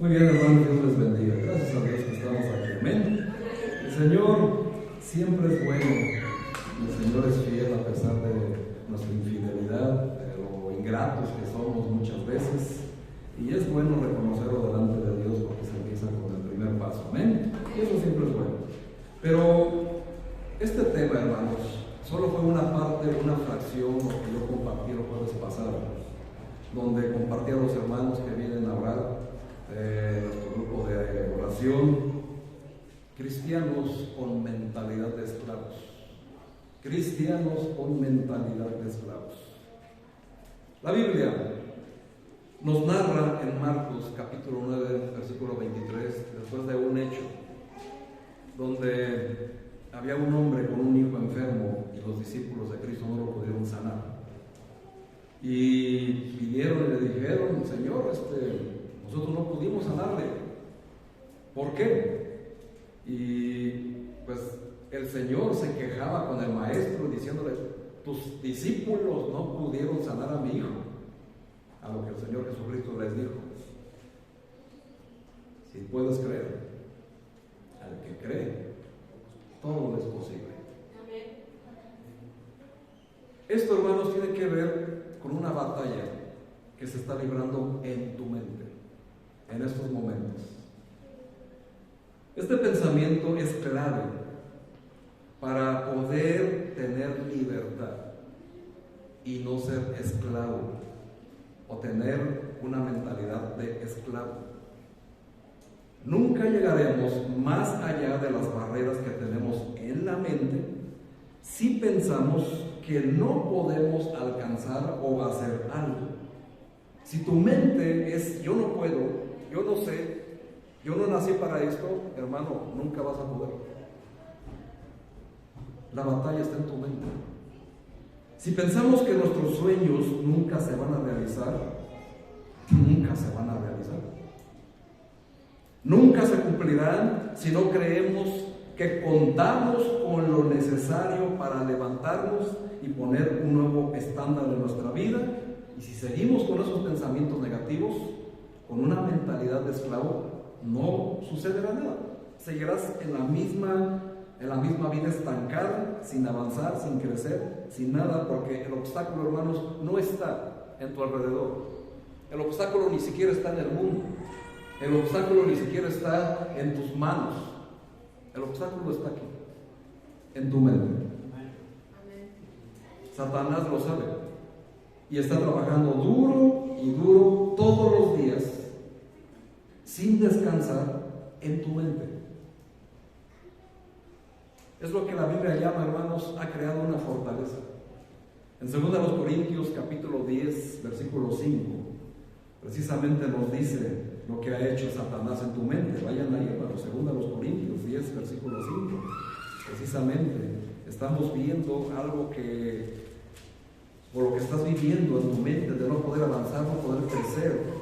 Muy bien, hermanos, Dios les bendiga. Gracias a Dios que estamos aquí. Amén. El Señor siempre es bueno. El Señor es fiel a pesar de nuestra infidelidad, de lo ingratos que somos muchas veces. Y es bueno reconocerlo delante de Dios porque se empieza con el primer paso. Amén. Y eso siempre es bueno. Pero este tema, hermanos, solo fue una parte, una fracción que yo compartí el jueves pasado, donde compartí a los hermanos que vienen a orar. Nuestro grupo de oración, cristianos con mentalidad de esclavos. Cristianos con mentalidad de esclavos. La Biblia nos narra en Marcos capítulo 9, versículo 23, después de un hecho donde había un hombre con un hijo enfermo y los discípulos de Cristo no lo pudieron sanar. Y vinieron y le dijeron: Señor, nosotros no pudimos sanarle. ¿Por qué? Y pues el Señor se quejaba con el maestro diciéndole: tus discípulos no pudieron sanar a mi hijo. A lo que el Señor Jesucristo les dijo: si puedes creer, al que cree, todo es posible. Esto, hermanos, tiene que ver con una batalla que se está librando en tu mente en estos momentos. Este pensamiento es clave para poder tener libertad y no ser esclavo o tener una mentalidad de esclavo. Nunca llegaremos más allá de las barreras que tenemos en la mente si pensamos que no podemos alcanzar o hacer algo. Si tu mente es: yo no puedo, yo no sé, yo no nací para esto, hermano, nunca vas a poder. La batalla está en tu mente. Si pensamos que nuestros sueños nunca se van a realizar, nunca se van a realizar. Nunca se cumplirán si no creemos que contamos con lo necesario para levantarnos y poner un nuevo estándar en nuestra vida. Y si seguimos con esos pensamientos negativos, con una mentalidad de esclavo, no sucederá nada. Seguirás en la misma vida estancada, sin avanzar, sin crecer, sin nada, porque el obstáculo, hermanos, no está en tu alrededor. El obstáculo ni siquiera está en el mundo. El obstáculo ni siquiera está en tus manos. El obstáculo está aquí, en tu mente. Satanás lo sabe y está trabajando duro y duro todos los días, sin descansar, en tu mente. Es lo que la Biblia llama, hermanos, ha creado una fortaleza. En 2 Corintios capítulo 10, versículo 5, precisamente nos dice lo que ha hecho Satanás en tu mente. Vayan ahí, hermanos, 2 Corintios 10, versículo 5. Precisamente estamos viendo algo que, por lo que estás viviendo en tu mente, de no poder avanzar, no poder crecer.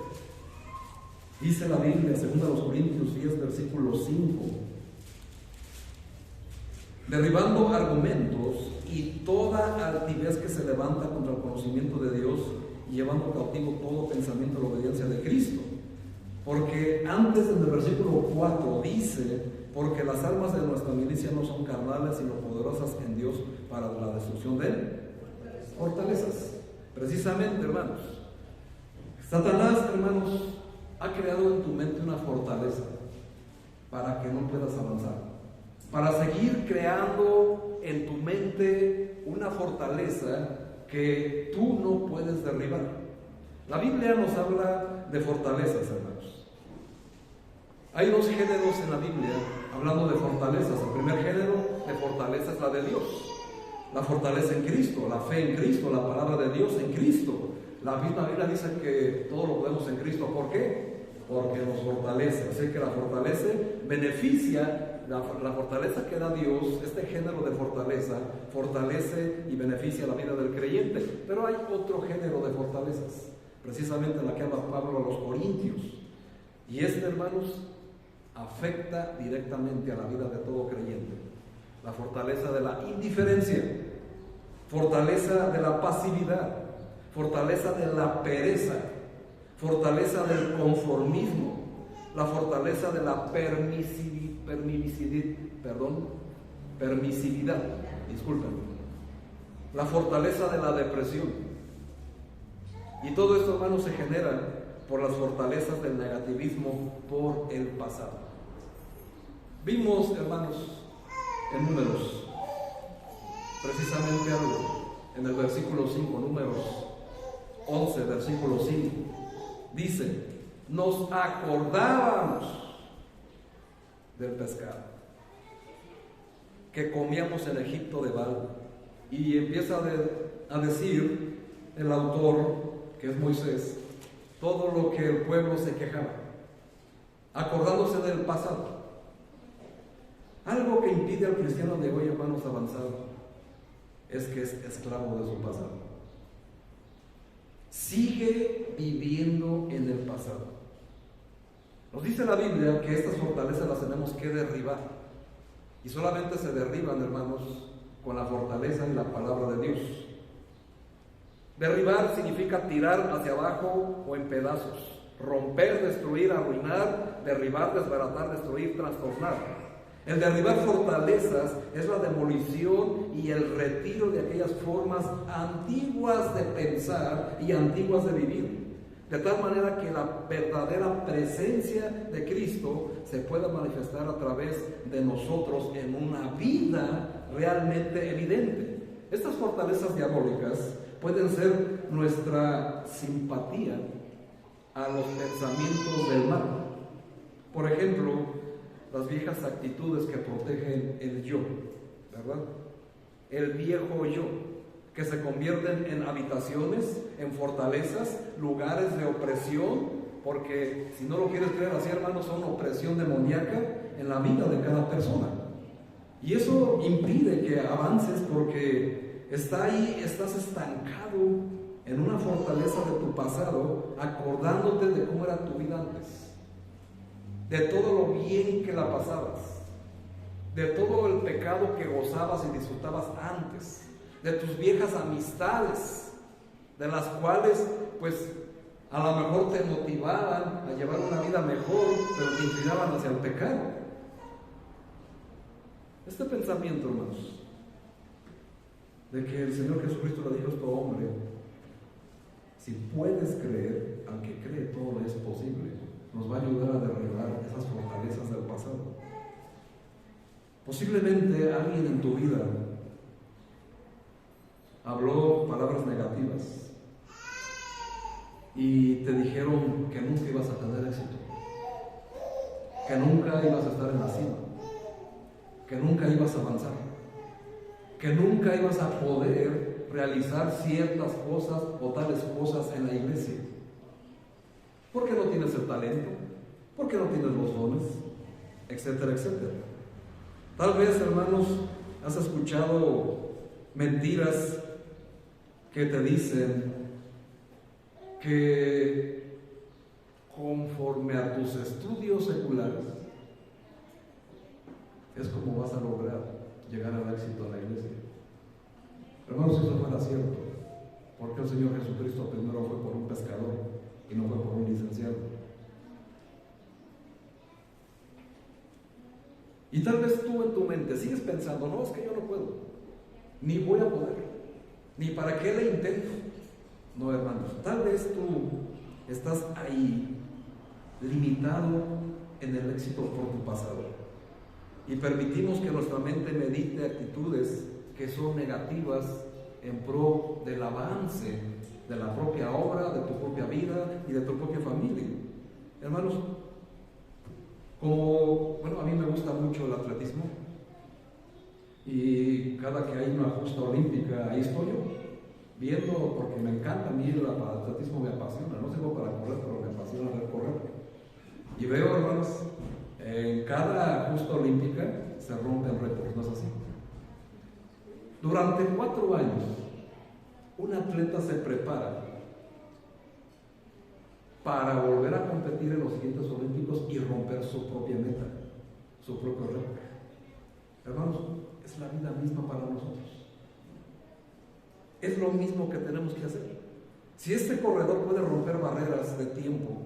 Dice la Biblia, 2 Corintios 10, versículo 5: derribando argumentos y toda altivez que se levanta contra el conocimiento de Dios, y llevando cautivo todo pensamiento a la obediencia de Cristo. Porque antes, en el versículo 4 dice: porque las armas de nuestra milicia no son carnales, sino poderosas en Dios para la destrucción de fortalezas. Precisamente, hermanos, Satanás, hermanos, ha creado en tu mente una fortaleza para que no puedas avanzar, para seguir creando en tu mente una fortaleza que tú no puedes derribar. La Biblia nos habla de fortalezas, hermanos. Hay dos géneros en la Biblia hablando de fortalezas. El primer género de fortaleza es la de Dios, la fortaleza en Cristo, la fe en Cristo, la palabra de Dios en Cristo. La misma Biblia dice que todo lo podemos en Cristo. ¿Por qué? Porque nos fortalece. Así que la fortalece, beneficia, la fortaleza que da Dios, este género de fortaleza, fortalece y beneficia la vida del creyente. Pero hay otro género de fortalezas, precisamente la que habla Pablo a los Corintios. Y hermanos, afecta directamente a la vida de todo creyente. La fortaleza de la indiferencia, fortaleza de la pasividad, fortaleza de la pereza, fortaleza del conformismo, la fortaleza de la permisividad, disculpen, la fortaleza de la depresión. Y todo esto, hermanos, se genera por las fortalezas del negativismo por el pasado. Vimos, hermanos, en Números, precisamente algo, en el versículo 5, Números 11, versículo 5, dice: nos acordábamos del pescado que comíamos en Egipto de Baal. Y empieza a decir el autor, que es Moisés, todo lo que el pueblo se quejaba, acordándose del pasado. Algo que impide al cristiano de hoy, hermanos, avanzar, es que es esclavo de su pasado. Sigue viviendo en el pasado. Nos dice la Biblia que estas fortalezas las tenemos que derribar. Y solamente se derriban, hermanos, con la fortaleza y la palabra de Dios. Derribar significa tirar hacia abajo o en pedazos. Romper, destruir, arruinar, derribar, desbaratar, destruir, trastornar. El derribar fortalezas es la demolición y el retiro de aquellas formas antiguas de pensar y antiguas de vivir, de tal manera que la verdadera presencia de Cristo se pueda manifestar a través de nosotros en una vida realmente evidente. Estas fortalezas diabólicas pueden ser nuestra simpatía a los pensamientos del mal. Por ejemplo, las viejas actitudes que protegen el yo, ¿verdad? El viejo yo, que se convierten en habitaciones, en fortalezas, lugares de opresión, porque si no lo quieres creer así, hermanos, son opresión demoníaca en la vida de cada persona. Y eso impide que avances, porque está ahí, estás estancado en una fortaleza de tu pasado, acordándote de cómo era tu vida antes, de todo lo bien que la pasabas, de todo el pecado que gozabas y disfrutabas antes, de tus viejas amistades, de las cuales pues a lo mejor te motivaban a llevar una vida mejor, pero te inclinaban hacia el pecado. Este pensamiento, hermanos, de que el Señor Jesucristo le dijo a este hombre: si puedes creer, al que cree todo es posible, nos va a ayudar a derribar esas fortalezas del pasado. Posiblemente alguien en tu vida habló palabras negativas y te dijeron que nunca ibas a tener éxito, que nunca ibas a estar en la cima, que nunca ibas a avanzar, que nunca ibas a poder realizar ciertas cosas o tales cosas en la iglesia. Porque no tienes el talento, porque no tienes los dones, etcétera, etcétera. Tal vez, hermanos, has escuchado mentiras que te dicen que conforme a tus estudios seculares es como vas a lograr llegar al éxito en la iglesia. Hermanos, eso no era cierto, porque el Señor Jesucristo primero fue por un pescador y no fue por un licenciado. Y tal vez tú en tu mente sigues pensando: no, es que yo no puedo, ni voy a poder, ni para qué le intento. No, hermanos, tal vez tú estás ahí limitado en el éxito por tu pasado, y permitimos que nuestra mente medite actitudes que son negativas en pro del avance de la propia obra, de tu propia vida y de tu propia familia. Hermanos, a mí me gusta mucho el atletismo, y cada que hay una justa olímpica ahí estoy yo viendo, porque me encanta. A mí el atletismo me apasiona, no sirvo para correr, pero me apasiona ver correr. Y veo, hermanos, en cada justa olímpica se rompen récords, ¿no es así? Durante 4 años un atleta se prepara para volver a competir en los siguientes olímpicos y romper su propia meta, su propio récord. Hermanos, es la vida misma para nosotros. Es lo mismo que tenemos que hacer. Si este corredor puede romper barreras de tiempo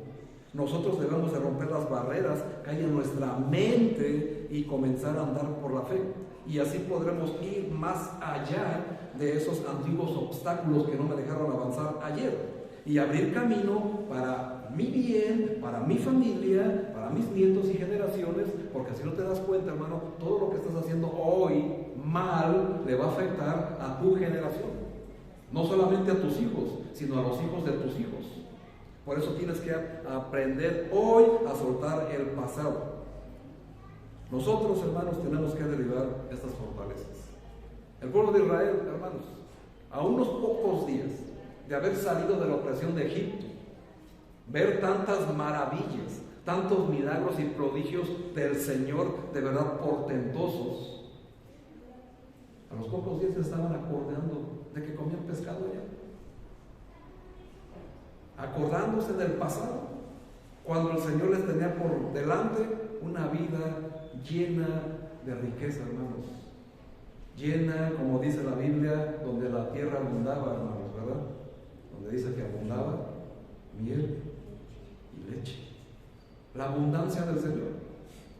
Nosotros debemos de romper las barreras que hay en nuestra mente y comenzar a andar por la fe. Y así podremos ir más allá de esos antiguos obstáculos que no me dejaron avanzar ayer. Y abrir camino para mi bien, para mi familia, para mis nietos y generaciones, porque si no te das cuenta, hermano, todo lo que estás haciendo hoy mal le va a afectar a tu generación. No solamente a tus hijos, sino a los hijos de tus hijos. Por eso tienes que aprender hoy a soltar el pasado. Nosotros, hermanos, tenemos que derribar estas fortalezas. El pueblo de Israel, hermanos, a unos pocos días de haber salido de la opresión de Egipto, ver tantas maravillas, tantos milagros y prodigios del Señor de verdad portentosos, a los pocos días se estaban acordando de que comían pescado allá, acordándose del pasado, cuando el Señor les tenía por delante una vida llena de riqueza, hermanos, llena, como dice la Biblia, donde la tierra abundaba, hermanos, ¿verdad? Donde dice que abundaba miel y leche, la abundancia del Señor,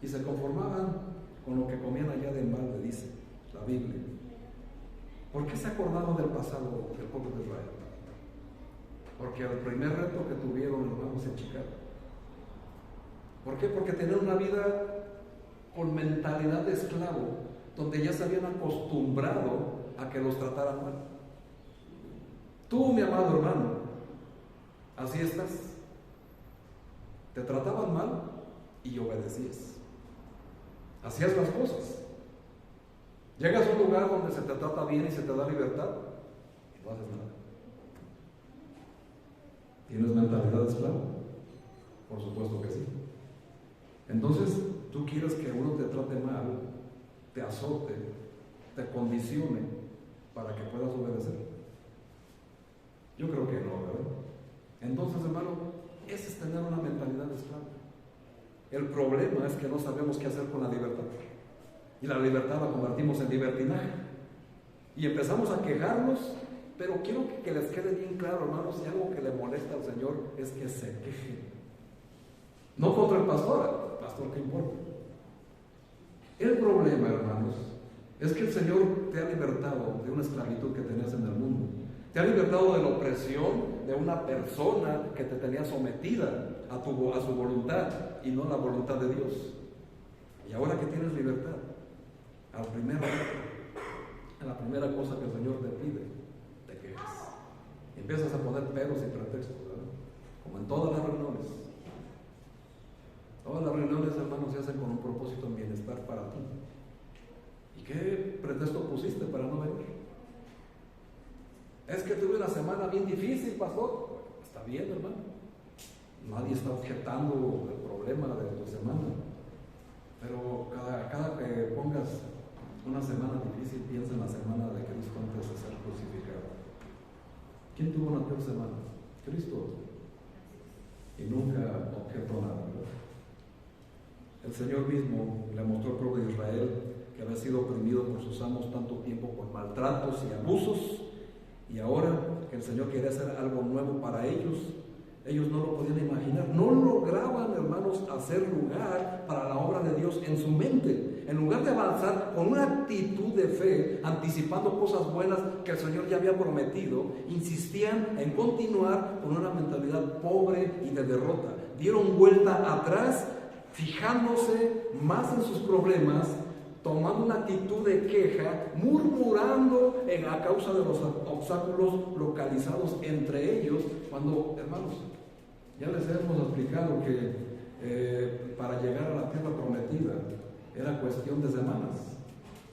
y se conformaban con lo que comían allá de balde, dice la Biblia. ¿Por qué se acordaron del pasado del pueblo de Israel? Porque el primer reto que tuvieron, hermanos, en Chicago. ¿Por qué? Porque tenían una vida con mentalidad de esclavo, donde ya se habían acostumbrado a que los trataran mal. Tú, mi amado hermano, así estás. Te trataban mal y obedecías. Hacías las cosas. Llegas a un lugar donde se te trata bien y se te da libertad y no haces nada. ¿Tienes mentalidad de esclavo? Por supuesto que sí. Entonces, tú quieres que uno te trate mal, te azote, te condicione para que puedas obedecer. Yo creo que no, ¿verdad? Entonces, hermano, ese es tener una mentalidad de esclavo. El problema es que no sabemos qué hacer con la libertad. Y la libertad la convertimos en libertinaje. Y empezamos a quejarnos, pero quiero que les quede bien claro, hermanos, si algo que le molesta al Señor es que se quejen. No contra el pastor ¿qué importa? El problema, hermanos, es que el Señor te ha libertado de una esclavitud que tenías en el mundo. Te ha libertado de la opresión de una persona que te tenía sometida a su voluntad y no la voluntad de Dios. Y ahora que tienes libertad, a la primera cosa que el Señor te pide, te quejas. Empiezas a poner peros y pretextos, ¿verdad? Como en todas las reuniones. Todas las reuniones, hermanos, se hacen con un propósito en bienestar para ti. ¿Y qué pretexto pusiste para no venir? Es que tuve una semana bien difícil, pastor. Está bien, hermano. Nadie está objetando el problema de tu semana. Pero cada que pongas una semana difícil, piensa en la semana de Cristo antes de ser crucificado. ¿Quién tuvo una peor semana? Cristo. Y nunca objetó nada, ¿verdad? El Señor mismo le mostró al pueblo de Israel que había sido oprimido por sus amos tanto tiempo por maltratos y abusos, y ahora que el Señor quería hacer algo nuevo para ellos no lo podían imaginar. No lograban, hermanos, hacer lugar para la obra de Dios en su mente. En lugar de avanzar con una actitud de fe, anticipando cosas buenas que el Señor ya había prometido, insistían en continuar con una mentalidad pobre y de derrota. Dieron vuelta atrás, fijándose más en sus problemas, tomando una actitud de queja, murmurando a causa de los obstáculos localizados entre ellos, cuando, hermanos, ya les hemos explicado que para llegar a la tierra prometida era cuestión de semanas.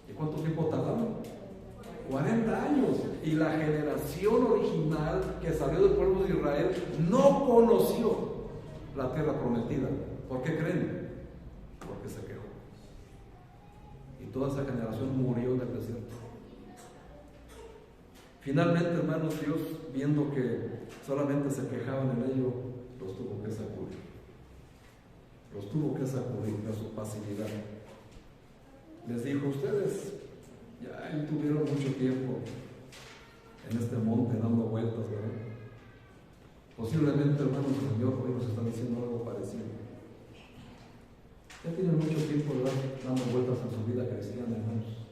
¿Y cuánto tiempo tardaron? 40 años. Y la generación original que salió del pueblo de Israel no conoció la tierra prometida. ¿Por qué creen? Porque se quejó. Y toda esa generación murió en el desierto. Finalmente, hermanos, Dios, viendo que solamente se quejaban en ello, los tuvo que sacudir. Los tuvo que sacudir de su pasividad. Les dijo: ustedes ya tuvieron mucho tiempo en este monte dando vueltas, ¿verdad? Posiblemente, hermanos, el Señor hoy nos está diciendo algo parecido. Ya tienen mucho tiempo, ¿verdad?, dando vueltas en su vida cristiana, hermanos.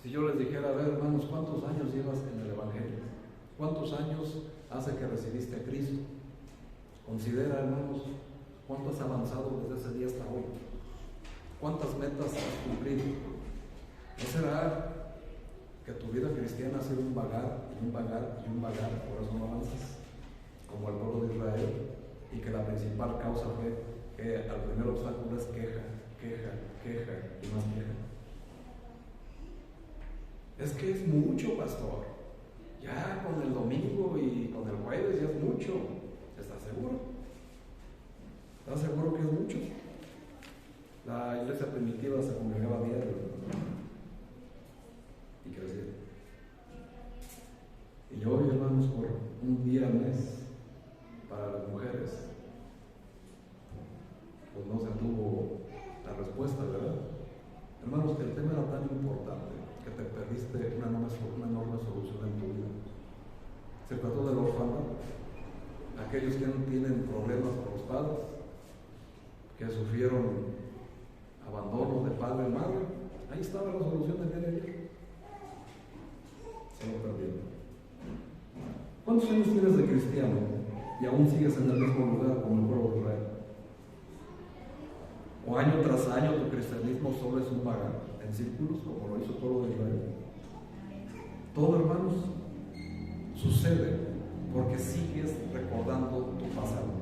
Si yo les dijera, a ver, hermanos, ¿cuántos años llevas en el Evangelio? ¿Cuántos años hace que recibiste a Cristo? Considera, hermanos, cuánto has avanzado desde ese día hasta hoy. ¿Cuántas metas has cumplido? ¿No será que tu vida cristiana ha sido un vagar y un vagar y un vagar, por eso no avanzas, como el pueblo de Israel, y que la principal causa fue que al primer obstáculo es queja y más queja? Es que es mucho, pastor. Ya con el domingo y con el jueves ya es mucho. ¿Estás seguro? ¿Estás seguro que es mucho? La iglesia primitiva se congregaba diario y crecía. Y hoy, hermanos, por un día al mes para las mujeres, pues no se tuvo la respuesta, ¿verdad? Hermanos, el tema era tan importante que te perdiste una enorme solución en tu vida. Se trató del orfanato. Aquellos que no tienen problemas con los padres, que sufrieron abandono de padre y madre, ahí estaba la solución del día de ayer. Se lo perdieron. ¿Cuántos años tienes de cristiano y aún sigues en el mismo lugar como el pueblo de Israel? ¿O año tras año tu cristianismo solo es un vagar en círculos como lo hizo el pueblo de Israel? Todo, hermanos, sucede porque sigues recordando tu pasado,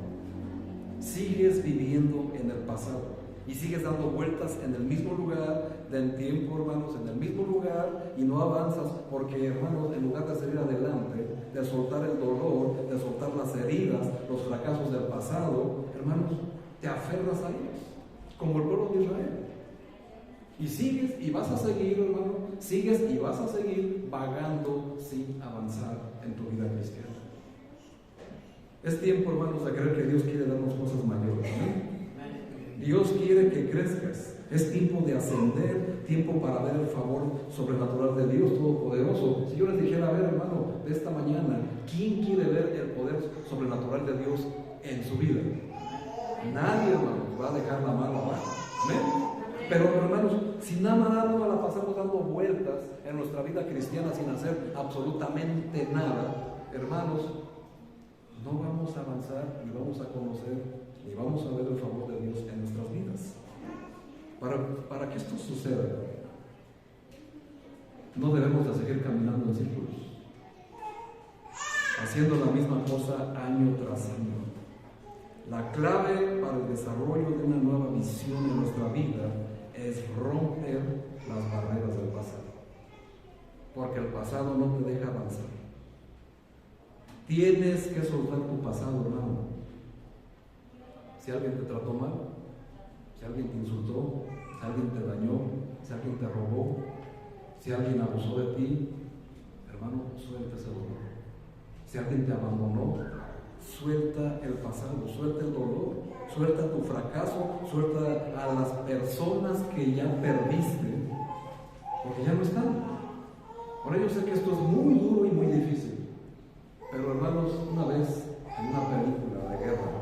sigues viviendo en el pasado y sigues dando vueltas en el mismo lugar del tiempo, hermanos, en el mismo lugar, y no avanzas porque, hermanos, en lugar de salir adelante, de soltar el dolor, de soltar las heridas, los fracasos del pasado, hermanos, te aferras a ellos, como el pueblo de Israel. Y sigues y vas a seguir, hermano, sigues y vas a seguir vagando sin avanzar en tu vida cristiana. Es tiempo, hermanos, de creer que Dios quiere darnos cosas mayores, ¿no? Dios quiere que crezcas. Es tiempo de ascender, tiempo para ver el favor sobrenatural de Dios Todopoderoso. Si yo les dijera, a ver, hermano, de esta mañana, ¿quién quiere ver el poder sobrenatural de Dios en su vida? Nadie, hermano, va a dejar la mano abajo. ¿Amén? Pero, hermanos, si nada más no la pasamos dando vueltas en nuestra vida cristiana sin hacer absolutamente nada, hermanos, no vamos a avanzar, ni vamos a conocer, ni vamos a ver el favor de Dios en nuestras vidas. Para que esto suceda, no debemos de seguir caminando en círculos, haciendo la misma cosa año tras año. La clave para el desarrollo de una nueva visión en nuestra vida es romper las barreras del pasado, porque el pasado no te deja avanzar. Tienes que soltar tu pasado, hermano. Si alguien te trató mal, si alguien te insultó, si alguien te dañó, si alguien te robó, si alguien abusó de ti, hermano, suelta ese dolor. Si alguien te abandonó, suelta el pasado, suelta el dolor, suelta tu fracaso, suelta a las personas que ya perdiste, porque ya no están. Por ello sé que esto es muy duro y muy difícil. Pero, hermanos, una vez en una película de guerra,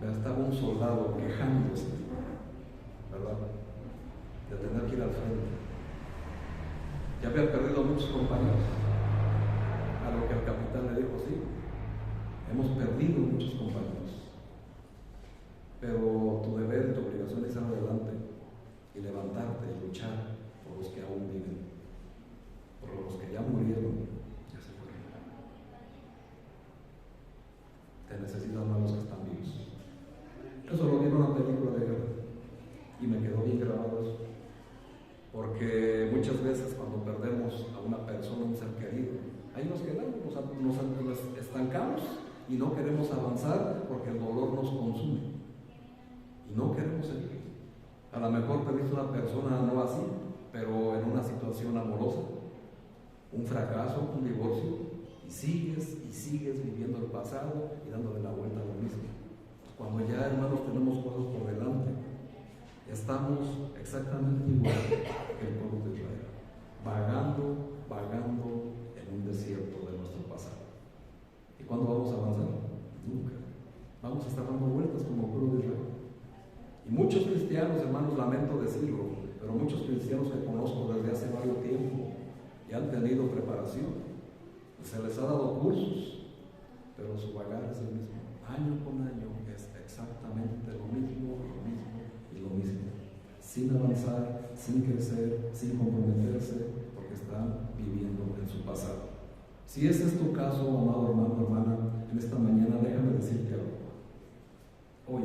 estaba un soldado quejándose, ¿verdad?, de tener que ir al frente. Ya había perdido muchos compañeros. A lo que el capitán le dijo, sí, hemos perdido muchos compañeros, pero tu deber y tu obligación es ir adelante y levantarte y luchar por los que aún viven, por los que ya murieron, ya se fueron. Te necesitan más los que están vivos. Eso lo vi en una película de guerra y me quedó bien grabado eso, porque muchas veces cuando perdemos a una persona, un ser querido, ahí nos quedamos, nos estancamos y no queremos avanzar porque el dolor nos consume y no queremos seguir. A lo mejor perdiste una persona no así, pero en una situación amorosa, un fracaso, un divorcio, y sigues viviendo el pasado y dándole la vuelta a lo mismo. Cuando ya, hermanos, tenemos cosas por delante, estamos exactamente igual que el pueblo de Israel, vagando en un desierto de nuestro pasado. ¿Y cuándo vamos a avanzar? Nunca. Vamos a estar dando vueltas como pueblo de Israel. Y muchos cristianos, hermanos, lamento decirlo, pero muchos cristianos que conozco desde hace varios tiempo ya han tenido preparación. Se les ha dado cursos, pero su bagaje es el mismo. Año con año es exactamente lo mismo y lo mismo. Sin avanzar, sin crecer, sin comprometerse, porque están viviendo en su pasado. Si ese es tu caso, amado hermano, hermana, en esta mañana déjame decirte algo. Hoy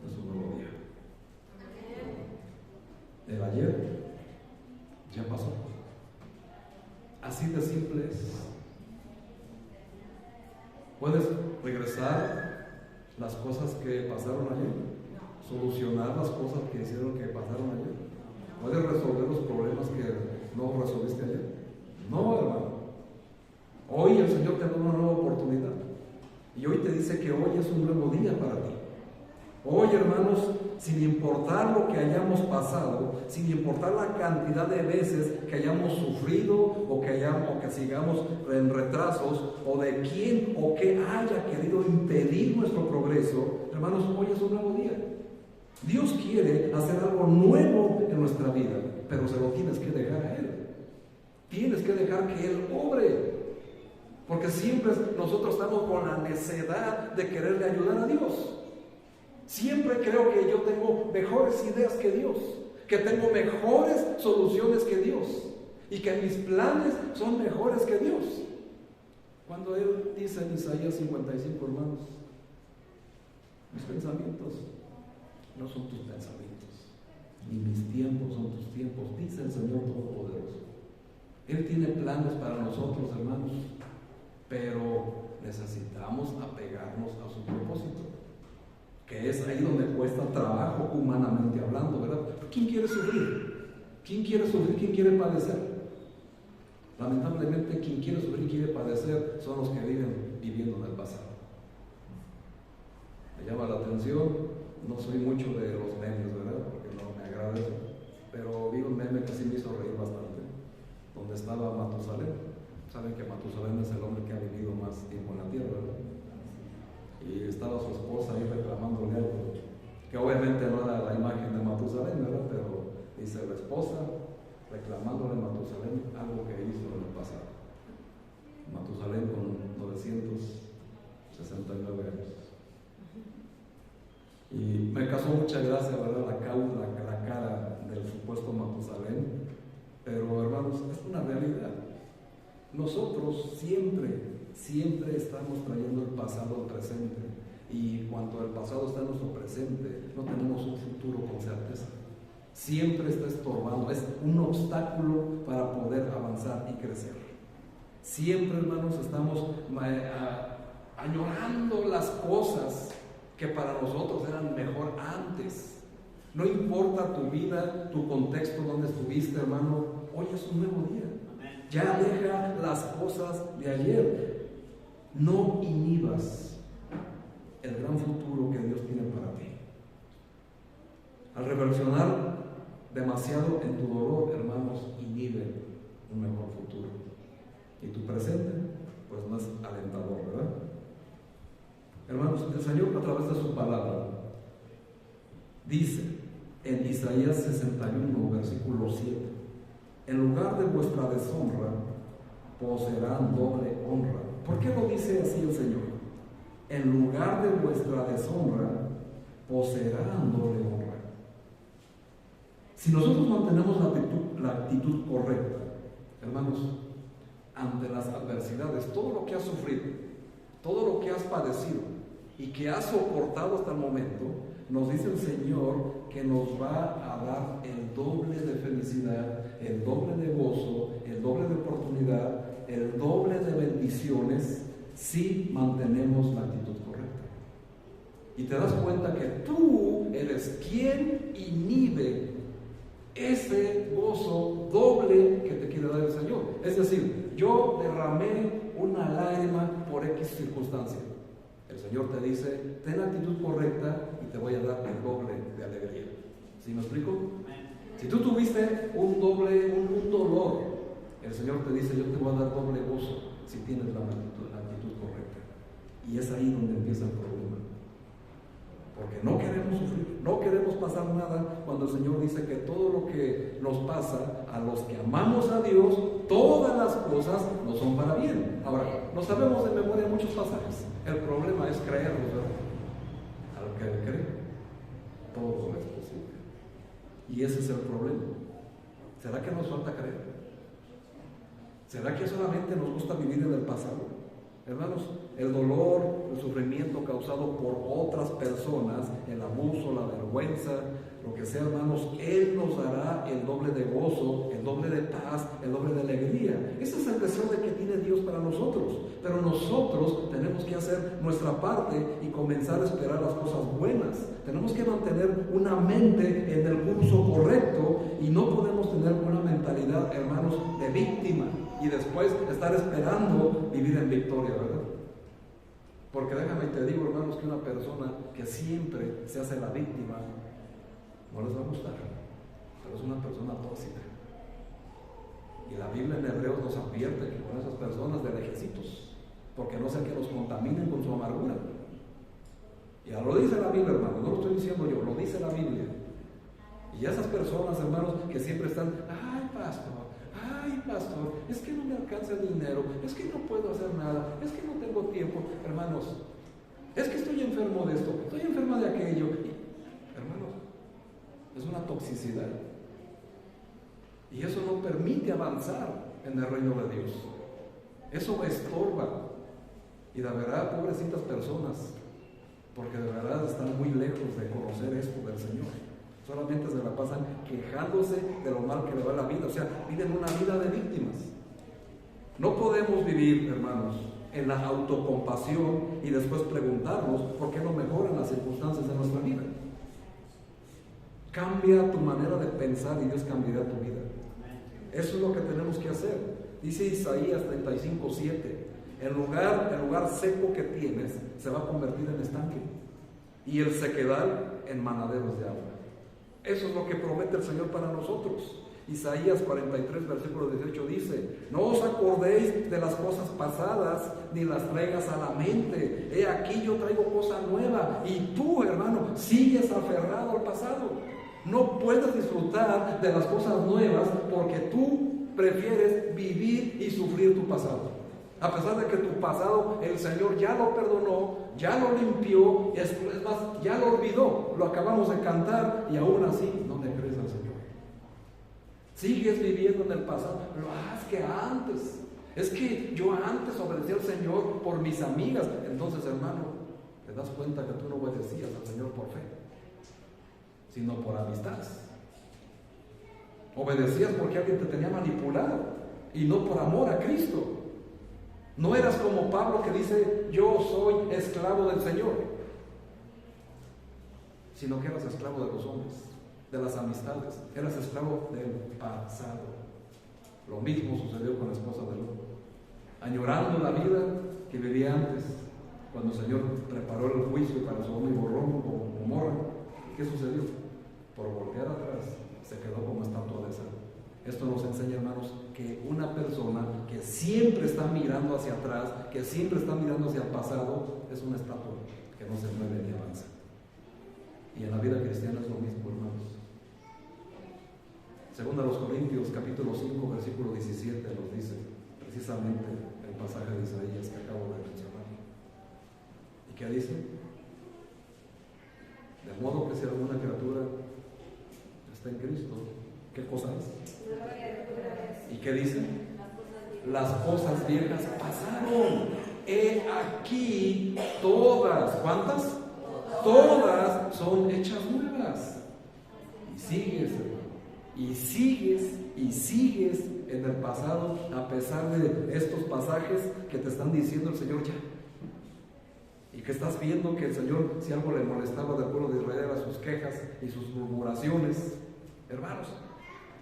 es un nuevo día. El ayer ya pasó. Así de simple es. ¿Puedes regresar las cosas que pasaron ayer? ¿Solucionar las cosas que hicieron que pasaron ayer? ¿Puedes resolver los problemas que no resolviste ayer? No, hermano. Hoy el Señor te da una nueva oportunidad. Y hoy te dice que hoy es un nuevo día para ti. Hoy, hermanos, sin importar lo que hayamos pasado, sin importar la cantidad de veces que hayamos sufrido o que sigamos en retrasos, o de quién o qué haya querido impedir nuestro progreso, hermanos, hoy es un nuevo día. Dios quiere hacer algo nuevo en nuestra vida, pero se lo tienes que dejar a Él. Tienes que dejar que Él obre, porque siempre nosotros estamos con la necedad de quererle ayudar a Dios. Siempre creo que yo tengo mejores ideas que Dios, que tengo mejores soluciones que Dios y que mis planes son mejores que Dios. Cuando Él dice en Isaías 55, hermanos, mis pensamientos no son tus pensamientos, ni mis tiempos son tus tiempos, dice el Señor Todopoderoso. Él tiene planes para nosotros, hermanos, pero necesitamos apegarnos a su propósito, que es ahí donde cuesta trabajo humanamente hablando, ¿verdad? ¿Quién quiere sufrir? ¿Quién quiere sufrir? ¿Quién quiere padecer? Lamentablemente, quien quiere sufrir y quiere padecer son los que viven viviendo en el pasado. Me llama la atención, no soy mucho de los memes, ¿verdad? Porque no me agrada eso, pero vi un meme que sí me hizo reír bastante, donde estaba Matusalén. Saben que Matusalén es el hombre que ha vivido más tiempo en la tierra, ¿verdad? Y estaba su esposa ahí reclamándole algo, que obviamente no era la imagen de Matusalén, ¿verdad? Pero dice la esposa reclamándole a Matusalén algo que hizo en el pasado. Matusalén con 969 años. Y me causó mucha gracia, ¿verdad? La cara del supuesto Matusalén, pero hermanos, es una realidad. Nosotros siempre estamos trayendo el pasado al presente, y cuando el pasado está en nuestro presente, no tenemos un futuro con certeza. Siempre está estorbando, es un obstáculo para poder avanzar y crecer. Siempre, hermanos, estamos añorando las cosas que para nosotros eran mejor antes. No importa tu vida, tu contexto, donde estuviste, hermano, hoy es un nuevo día. Ya deja las cosas de ayer. No inhibas el gran futuro que Dios tiene para ti. Al reflexionar demasiado en tu dolor, hermanos, inhibe un mejor futuro. Y tu presente, pues no es alentador, ¿verdad? Hermanos, el Señor, a través de su palabra, dice en Isaías 61, versículo 7: en lugar de vuestra deshonra, poseerán doble honra. ¿Por qué lo dice así el Señor? En lugar de vuestra deshonra, poseerán doble honra. Si nosotros mantenemos la actitud correcta, hermanos, ante las adversidades, todo lo que has sufrido, todo lo que has padecido y que has soportado hasta el momento, nos dice el Señor que nos va a dar el doble de felicidad, el doble de gozo, el doble de oportunidad, el doble de bendiciones, si mantenemos la actitud correcta. Y te das cuenta que tú eres quien inhibe ese gozo doble que te quiere dar el Señor. Es decir, yo derramé una lágrima por X circunstancia. El Señor te dice, ten la actitud correcta y te voy a dar el doble de alegría. ¿Sí me explico? Si tú tuviste un dolor, el Señor te dice, yo te voy a dar doble gozo. si tienes la actitud correcta. Y es ahí donde empieza el problema. Porque no queremos sufrir, no queremos pasar nada cuando el Señor dice que todo lo que nos pasa a los que amamos a Dios, todas las cosas nos son para bien. Ahora, no sabemos de memoria muchos pasajes. El problema es creerlos, ¿verdad? Al que cree, todo es posible. Y ese es el problema. ¿Será que nos falta creer? ¿Será que solamente nos gusta vivir en el pasado? Hermanos, el dolor, el sufrimiento causado por otras personas, el abuso, la vergüenza, lo que sea, hermanos, Él nos dará el doble de gozo, el doble de paz, el doble de alegría. Ese es el deseo de que tiene Dios para nosotros. Pero nosotros tenemos que hacer nuestra parte y comenzar a esperar las cosas buenas. Tenemos que mantener una mente en el curso correcto y no podemos tener una mentalidad, hermanos, de víctima y después estar esperando vivir en victoria, ¿verdad? Porque déjame y te digo, hermanos, que una persona que siempre se hace la víctima no les va a gustar, pero es una persona tóxica. Y la Biblia en Hebreos nos advierte que con esas personas de lejecitos, porque no sea que los contaminen con su amargura. Ya lo dice la Biblia, hermano, no lo estoy diciendo yo, lo dice la Biblia. Y esas personas, hermanos, que siempre están, ay pastor, es que no me alcanza el dinero, es que no puedo hacer nada, es que no tengo tiempo, hermanos, es que estoy enfermo de esto, estoy enferma de aquello. Hermanos, es una toxicidad. Y eso no permite avanzar en el reino de Dios. Eso estorba. Y de verdad, pobrecitas personas, porque de verdad están muy lejos de conocer esto del Señor. Solamente se la pasan quejándose de lo mal que le va la vida. O sea, viven una vida de víctimas. No podemos vivir, hermanos, en la autocompasión y después preguntarnos por qué no mejoran las circunstancias de nuestra vida. Cambia tu manera de pensar y Dios cambiará tu vida. Eso es lo que tenemos que hacer. Dice Isaías 35:7: el lugar seco que tienes se va a convertir en estanque y el sequedal en manaderos de agua. Eso es lo que promete el Señor para nosotros. Isaías 43, versículo 18 dice: no os acordéis de las cosas pasadas, ni las traigas a la mente. He aquí yo traigo cosa nueva, y tú, hermano, sigues aferrado al pasado. No puedes disfrutar de las cosas nuevas porque tú prefieres vivir y sufrir tu pasado. A pesar de que tu pasado el Señor ya lo perdonó, ya lo limpió, es más, ya lo olvidó, lo acabamos de cantar, y aún así no le crees al Señor. Sigues viviendo en el pasado, pero es que antes, es que yo antes obedecí al Señor por mis amigas. Entonces, hermano, te das cuenta que tú no obedecías al Señor por fe, sino por amistades. Obedecías porque alguien te tenía manipulado y no por amor a Cristo. No eras como Pablo, que dice: yo soy esclavo del Señor, sino que eras esclavo de los hombres, de las amistades, eras esclavo del pasado. Lo mismo sucedió con la esposa de Lot, añorando la vida que vivía antes, cuando el Señor preparó el juicio para Sodoma y Gomorra. ¿Qué sucedió? Por voltear atrás se quedó como estatua de sal. Esto nos enseña, hermanos, que una persona que siempre está mirando hacia atrás, que siempre está mirando hacia el pasado, es una estatua que no se mueve ni avanza. Y en la vida cristiana es lo mismo, hermanos. Según a los Corintios, capítulo 5, versículo 17, nos dice precisamente el pasaje de Isaías que acabo de mencionar. ¿Y qué dice? De modo que si alguna criatura está en Cristo, ¿qué cosa es? ¿Y qué dice? Las cosas viejas pasaron. He aquí todas. ¿Cuántas? Todas son hechas nuevas. Y sigues, y sigues, y sigues en el pasado, a pesar de estos pasajes que te están diciendo el Señor ya. Y que estás viendo que el Señor, si algo le molestaba del pueblo de Israel, a sus quejas y sus murmuraciones. Hermanos,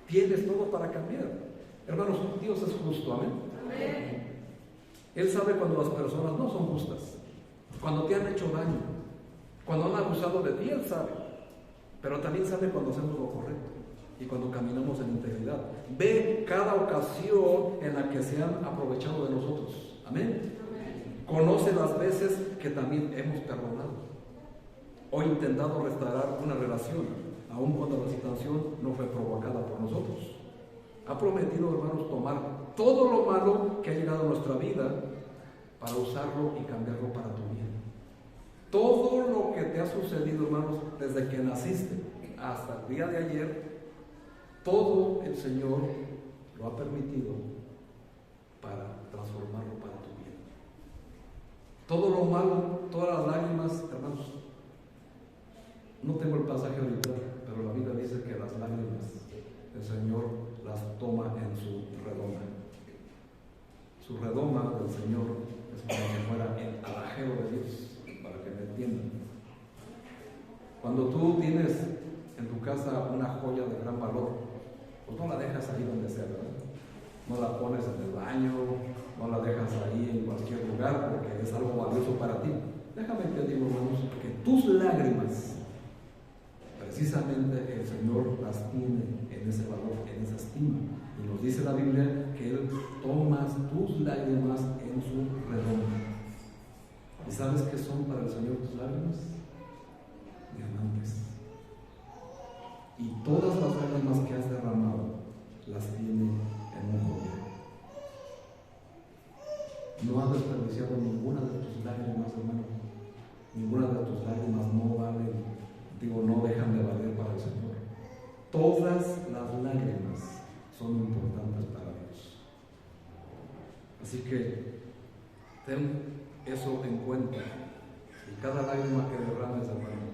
tienes todo para cambiar. Hermanos, Dios es justo, amén. Amén. Él sabe cuando las personas no son justas, cuando te han hecho daño, cuando han abusado de ti. Él sabe, pero también sabe cuando hacemos lo correcto y cuando caminamos en integridad. Ve cada ocasión en la que se han aprovechado de nosotros. Amén. Conoce las veces que también hemos perdonado o intentado restaurar una relación, aun cuando la situación no fue provocada por nosotros. Ha prometido, hermanos, tomar todo lo malo que ha llegado a nuestra vida para usarlo y cambiarlo para tu bien. Todo lo que te ha sucedido, hermanos, desde que naciste hasta el día de ayer, todo el Señor lo ha permitido para transformarlo para tu bien. Todo lo malo, todas las lágrimas, hermanos, no tengo el pasaje ahorita, pero la Biblia dice que las lágrimas el Señor las toma en su redoma. Su redoma del Señor es como si fuera el alajero de Dios, para que me entiendan. Cuando tú tienes en tu casa una joya de gran valor, pues no la dejas ahí donde sea, ¿verdad? No la pones en el baño, no la dejas ahí en cualquier lugar porque es algo valioso para ti. Déjame te digo, hermanos, que tus lágrimas, precisamente el Señor las tiene en ese valor, en esa estima. Y nos dice la Biblia que Él toma tus lágrimas en su redoma. ¿Y sabes qué son para el Señor tus lágrimas? Diamantes. Y todas las lágrimas que has derramado las tiene en un collar. No has desperdiciado ninguna de tus lágrimas, hermano. Ninguna de tus lágrimas no valen, no dejan de valer para el Señor. Todas las lágrimas son importantes para Dios. Así que ten eso en cuenta. Y cada lágrima que derrames, hermano,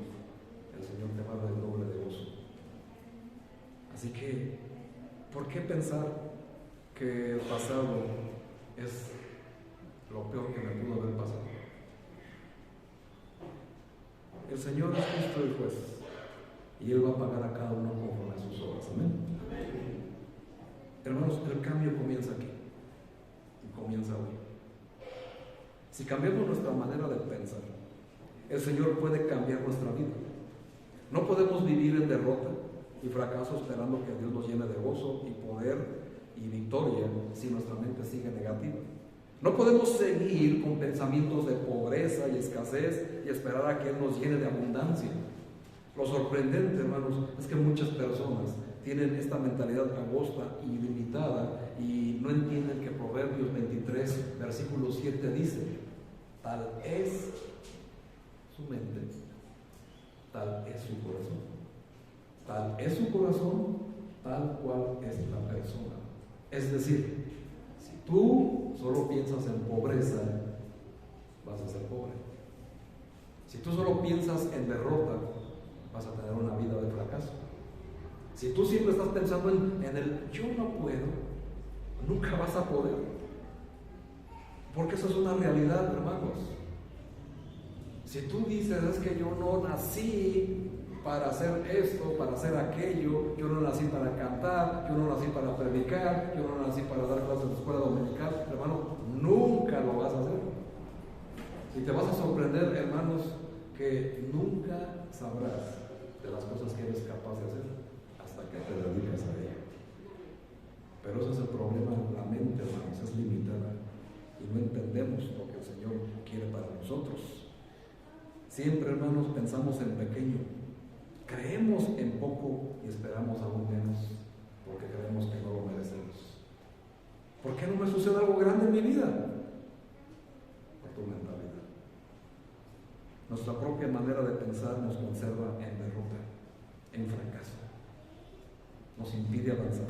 el Señor te va a dar el doble de gozo. Así que, ¿por qué pensar que el pasado es lo peor que me pudo haber pasado? El Señor es justo y juez, y Él va a pagar a cada uno conforme a sus obras. Amén. Hermanos, el cambio comienza aquí y comienza hoy. Si cambiamos nuestra manera de pensar, el Señor puede cambiar nuestra vida. No podemos vivir en derrota y fracaso esperando que Dios nos llene de gozo y poder y victoria si nuestra mente sigue negativa. No podemos seguir con pensamientos de pobreza y escasez y esperar a que Él nos llene de abundancia. Lo sorprendente, hermanos, es que muchas personas tienen esta mentalidad agosta y limitada y no entienden que Proverbios 23, versículo 7 dice: tal es su mente, tal es su corazón. Tal es su corazón, tal cual es la persona. Es decir, si tú solo piensas en pobreza, vas a ser pobre. Si tú solo piensas en derrota, vas a tener una vida de fracaso. Si tú siempre estás pensando en el yo no puedo, nunca vas a poder. Porque eso es una realidad, hermanos. Si tú dices, es que yo no nací para hacer esto, para hacer aquello, yo no nací para cantar, yo no nací para predicar, yo no nací para dar clases de escuela dominical, hermano, nunca lo vas a hacer. Y te vas a sorprender, hermanos, que nunca sabrás de las cosas que eres capaz de hacer hasta que te dedicas a ello. Pero ese es el problema, la mente, hermanos, es limitada y no entendemos lo que el Señor quiere para nosotros. Siempre, hermanos, pensamos en pequeño. Creemos en poco y esperamos aún menos porque creemos que no lo merecemos. ¿Por qué no me sucede algo grande en mi vida? Por tu mentalidad. Nuestra propia manera de pensar nos conserva en derrota, en fracaso. Nos impide avanzar.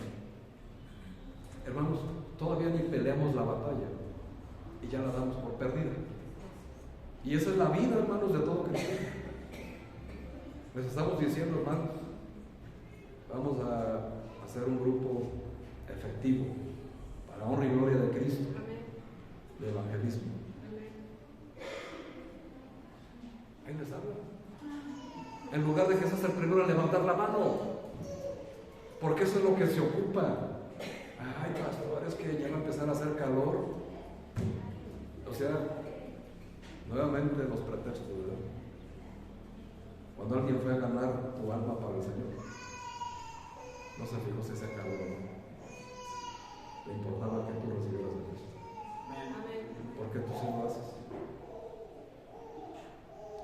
Hermanos, todavía ni peleamos la batalla y ya la damos por perdida. Y esa es la vida, hermanos, de todo cristiano. Les estamos diciendo, hermanos, vamos a hacer un grupo efectivo para honra y gloria de Cristo, de evangelismo. Ahí les habla. En lugar de que seas el primero a levantar la mano, porque eso es lo que se ocupa. Ay, pastor, es que ya va a empezar a hacer calor. O sea, nuevamente los pretextos, ¿verdad? Cuando alguien fue a ganar tu alma para el Señor, no se fijó si hacía calor o no. Le importaba que tú recibieras de Cristo. ¿Por qué tú sí lo haces?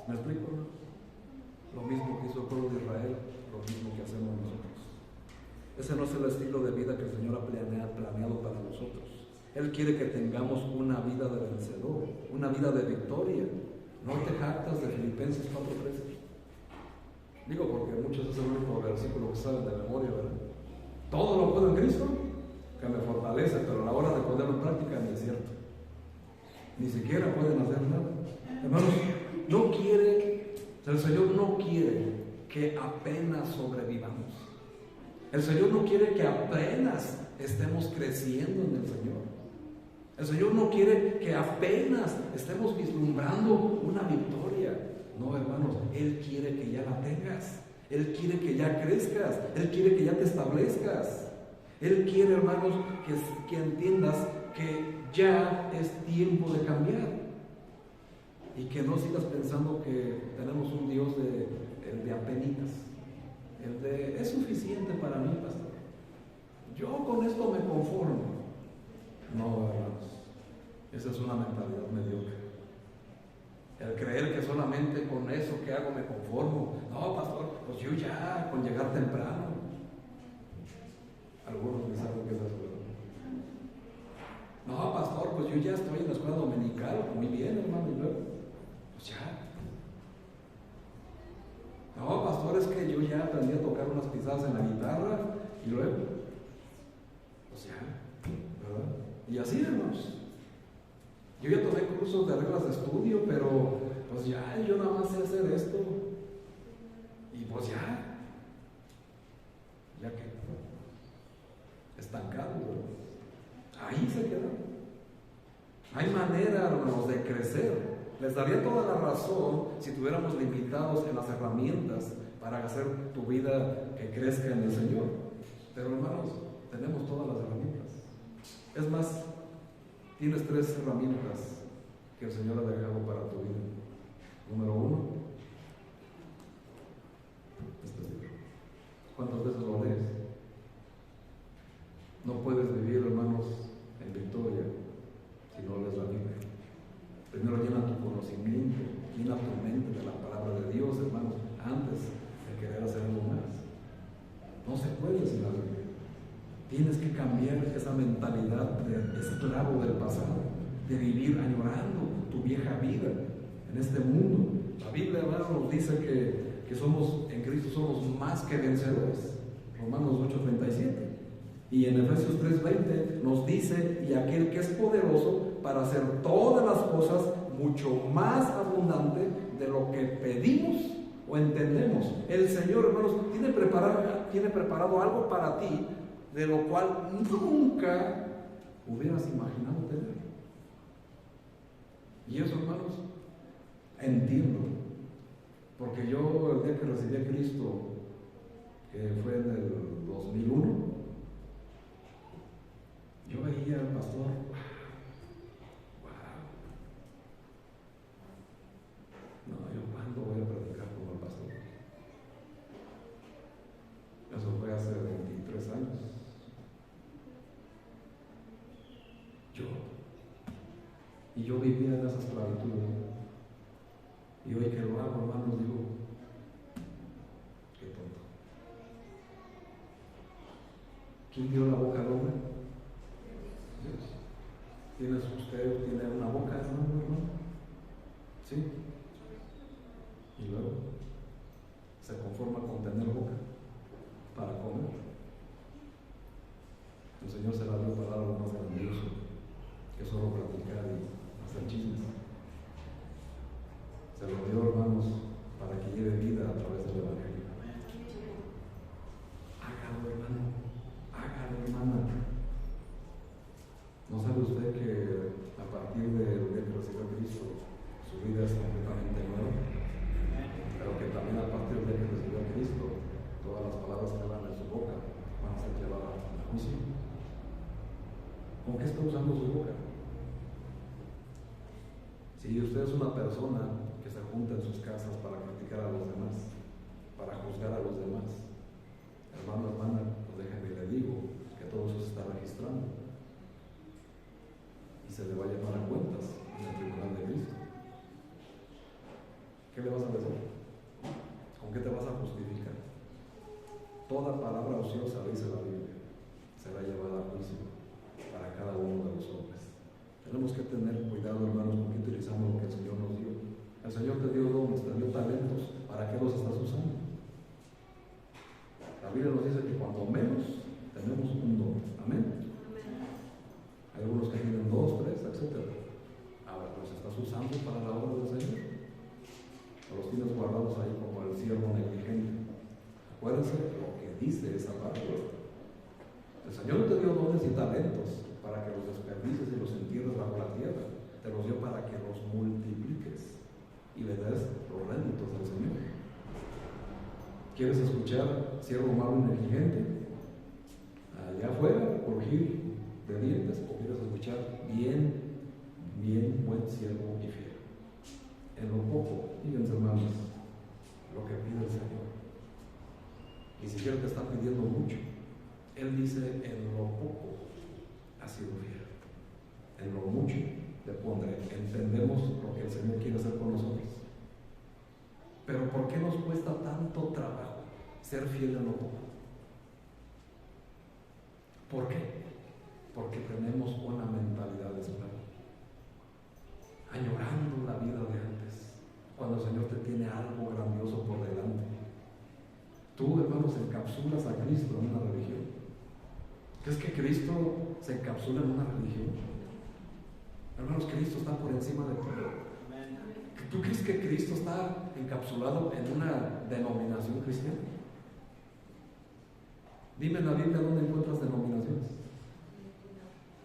¿Me explico? Lo mismo que hizo el pueblo de Israel, lo mismo que hacemos nosotros. Ese no es el estilo de vida que el Señor ha planeado para nosotros. Él quiere que tengamos una vida de vencedor, una vida de victoria. No te jactas de Filipenses 4:13. Digo porque muchos es el único versículo que saben de memoria, ¿verdad? Todo lo puedo en Cristo, que me fortalece, pero a la hora de ponerlo en práctica ni es cierto. Ni siquiera pueden hacer nada. Hermanos, el Señor no quiere que apenas sobrevivamos. El Señor no quiere que apenas estemos creciendo en el Señor. El Señor no quiere que apenas estemos vislumbrando una victoria. No, hermanos, Él quiere que ya la tengas. Él quiere que ya crezcas. Él quiere que ya te establezcas. Él quiere, hermanos, que entiendas que ya es tiempo de cambiar. Y que no sigas pensando que tenemos un Dios el de apenitas. Es suficiente para mí, pastor. Yo con esto me conformo. No, hermanos, esa es una mentalidad mediocre. El creer que solamente con eso que hago me conformo. No, pastor, pues yo ya, con llegar temprano. Algunos me saben que es la escuela. No, pastor, pues yo ya estoy en la escuela dominical. Muy bien, hermano, y luego, pues ya. No, pastor, es que yo ya aprendí a tocar unas pisadas en la guitarra y luego, pues ya, ¿verdad? Y así, hermanos. Yo ya tomé cursos de reglas de estudio, pero pues ya, yo nada más sé hacer esto. Y pues ya que estancado, ¿verdad? Ahí se quedan. Hay manera, hermanos, de crecer. Les daría toda la razón si tuviéramos limitados en las herramientas para hacer tu vida que crezca en el Señor. Pero, hermanos, tenemos todas las herramientas. Es más, tienes 3 herramientas que el Señor ha dejado para tu vida. Número 1, este libro. ¿Cuántas veces lo lees? No puedes vivir, hermanos, en victoria si no lees la Biblia. Primero llena tu conocimiento, llena tu mente de la palabra de Dios, hermanos, antes de querer hacer algo más. No se puede sin la Biblia. Tienes que cambiar esa mentalidad de esclavo del pasado, de vivir añorando tu vieja vida en este mundo. La Biblia, hermanos, nos dice que somos, en Cristo somos más que vencedores. Romanos 8:37. Y en Efesios 3:20 nos dice, y aquel que es poderoso para hacer todas las cosas mucho más abundante de lo que pedimos o entendemos. El Señor, hermanos, tiene preparado algo para ti de lo cual nunca hubieras imaginado tener. Y eso, hermanos, entiendo. Porque yo, el día que recibí a Cristo, que fue en el 2001, yo veía al pastor, wow. No, yo cuándo voy a predicar como el pastor. Eso fue hace 23 años. Yo vivía en esa esclavitud. Y hoy que lo hago, hermanos, digo, qué tonto. ¿Quién dio la boca al hombre? Dios. ¿Usted tiene una boca, hermano? ¿Sí? Y luego se conforma con tener boca para comer. El Señor se la dio para dar algo más grandioso que solo platicar y hacer chismes. Se lo dio, hermanos, para que lleve vida a través del Evangelio. Hágalo, hermano. Hágalo, hermana. ¿No sabe usted que a partir del día que recibió a Cristo, su vida es completamente nueva? Pero que también a partir del día que recibió a Cristo, todas las palabras que hablan en su boca van a ser llevadas al juicio. ¿Con qué está usando su boca? Si usted es una persona que se junta en sus casas para criticar a los demás, para juzgar a los demás, hermano, hermana, pues déjeme le digo que todo eso se está registrando y se le va a llamar Toda palabra ociosa, dice la Biblia, será llevada a juicio para cada uno de los hombres. Tenemos que tener cuidado, hermanos, con que utilizamos lo que el Señor nos dio. El Señor te dio dones, te dio talentos. ¿Para qué los estás usando? La Biblia nos dice que cuando menos tenemos un don. Amén. Hay algunos que tienen 2, 3, etc. Ahora, ¿los estás usando para la obra del Señor? ¿O los tienes guardados ahí como el siervo negligente? Acuérdense lo que dice esa parte. El Señor te dio dones y talentos para que los desperdicies y los entierres bajo la tierra. Te los dio para que los multipliques y le des los réditos del Señor. ¿Quieres escuchar siervo malo y negligente? Allá afuera, corregir de dientes, o quieres escuchar bien buen siervo y fiel. En lo poco, fíjense hermanos, lo que pide el Señor. Ni siquiera te está pidiendo mucho. Él dice, en lo poco has sido fiel. En lo mucho te pondré. Entendemos lo que el Señor quiere hacer con nosotros. Pero ¿por qué nos cuesta tanto trabajo ser fiel en lo poco? ¿Por qué? Porque tenemos una mentalidad de esclavo, añorando la vida de antes, cuando el Señor te tiene algo grandioso por delante. Tú, hermanos, encapsulas a Cristo en una religión. ¿Crees que Cristo se encapsula en una religión? Hermanos, Cristo está por encima de todo. ¿Tú crees que Cristo está encapsulado en una denominación cristiana? Dime en la Biblia dónde encuentras denominaciones.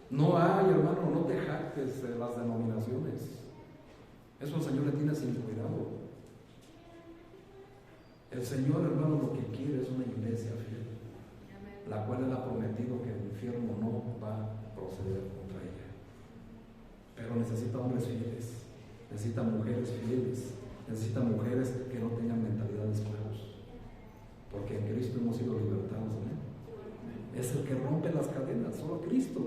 No hay, hermano, no te jactes de las denominaciones. Eso el Señor le tiene sin cuidado. El Señor, hermano, lo que quiere es una iglesia fiel, la cual Él ha prometido que el infierno no va a proceder contra ella. Pero necesita hombres fieles, necesita mujeres fieles, necesita mujeres que no tengan mentalidad de esclavos, porque en Cristo hemos sido libertados. ¿Eh? Es el que rompe las cadenas, solo Cristo.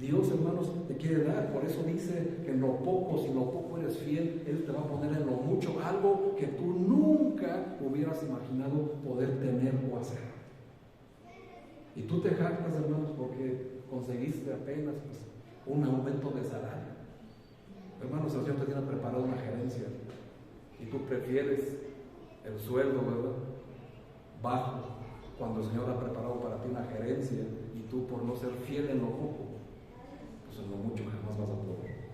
Dios, hermanos, te quiere dar. Por eso dice que en lo poco, si lo poco eres fiel, Él te va a poner en lo mucho algo que tú nunca hubieras imaginado poder tener o hacer. Y tú te jactas, hermanos, porque conseguiste apenas un aumento de salario. Hermanos, el Señor te tiene preparado una gerencia y tú prefieres el sueldo, ¿verdad?, bajo, cuando el Señor ha preparado para ti una gerencia, y tú, por no ser fiel en lo poco, pues en lo mucho jamás vas a poder.